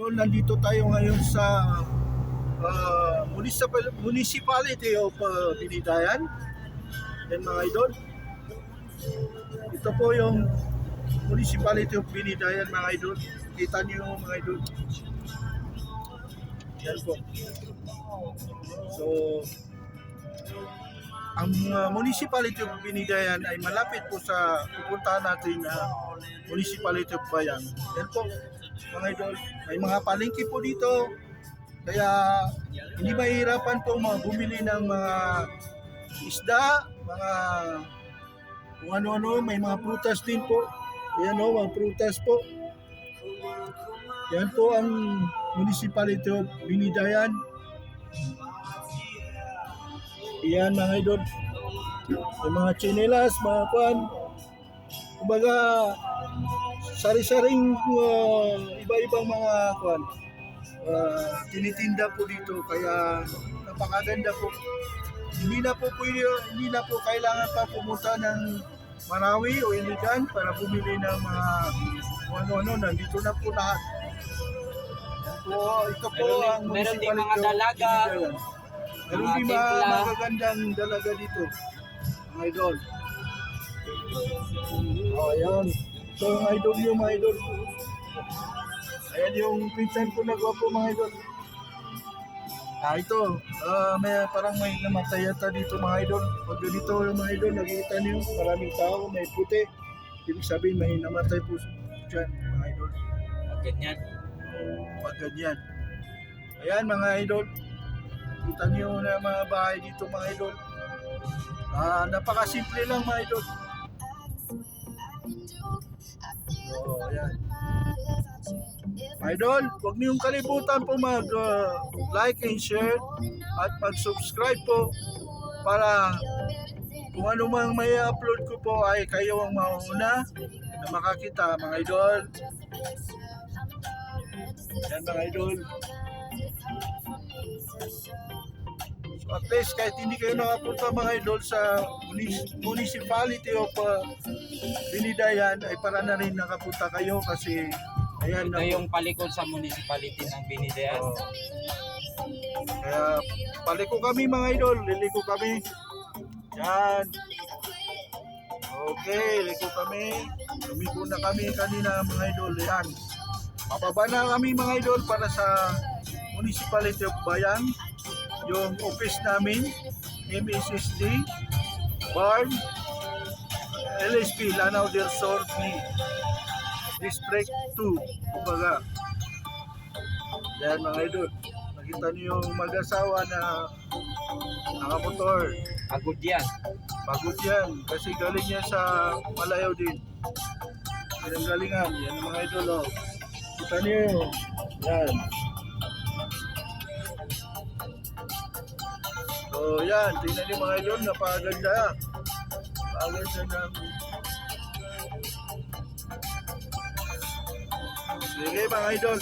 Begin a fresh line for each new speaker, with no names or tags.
idol, nandito tayo ngayon sa Municipality of Binitayan. Yan mga idol. Ito po yung Municipality of Binitayan mga idol. Kita niyo mga idol. Yan po. So, ang Municipality of Binitayan ay malapit po sa pupuntahan natin na Municipality of Bayan. Yan po mga idol. May mga palengke po dito. Kaya hindi mahirapan po bumili ng mga isda, mga kung ano-ano, may mga prutas din po. Ayan o, mga prutas po. Yan po ang Municipality of Binitayan. Yan mga idol. May mga tsinelas, mga kwan. Kumbaga, sari-saring iba-ibang mga kwan. Tinitinda po dito, kaya napakaganda po. Hindi na po kailangan pa pumunta ng Marawi o Iligan para bumili ng mga ano-ano. Nandito na po lahat. Ito po ang
meron din mga
Municipality
dalaga,
of Binitayan. Meron din mga magagandang dalaga dito, mga idol. Ayan. So, mga idol yung mga idol. Ayan yung pinsan ko na gwapo mga idol. Ito. Parang may namatay yata dito mga idol. Pag ganito yung mga idol, nakikita niyo maraming tao, may puti. Ibig sabihin may namatay po dyan mga idol.
ganyan.
Pag ganyan. Ayan mga idol. Kita niyo na mga bahay dito mga idol. Napakasimple lang mga idol. So, ayan. Idol, huwag niyong kalimutan po mag-like and share at mag-subscribe po para kung ano mang may upload ko po ay kayo ang mauna na makakita mga idol. Yan mga idol. So at least kahit hindi kayo nakapunta mga idol sa Municipality of Binitayan ay para na rin nakapunta kayo kasi ayan
Ito yung palikod sa municipality ng Binitayan.
Kaya paliko kami mga idol, liliko kami. Yan. Okay, liko kami. Lumiko na kami kanina mga idol. Yan. Mababa na kami mga idol para sa Municipality of Bayan. Yung office namin, MSSD, Barn, LSP, Lanao del Sur, District 2, kumbaga. Yan mga idol. Nakita niyo yung mag-asawa na nakamotor.
Agod yan.
Pagod yan kasi galing yan sa malayo din. Pinanggalingan. Yan mga idol. Oh. Kita niyo. Yan. So yan. Tingnan niyo mga idol. Napakaganda. Napakaganda ng sige mga idol.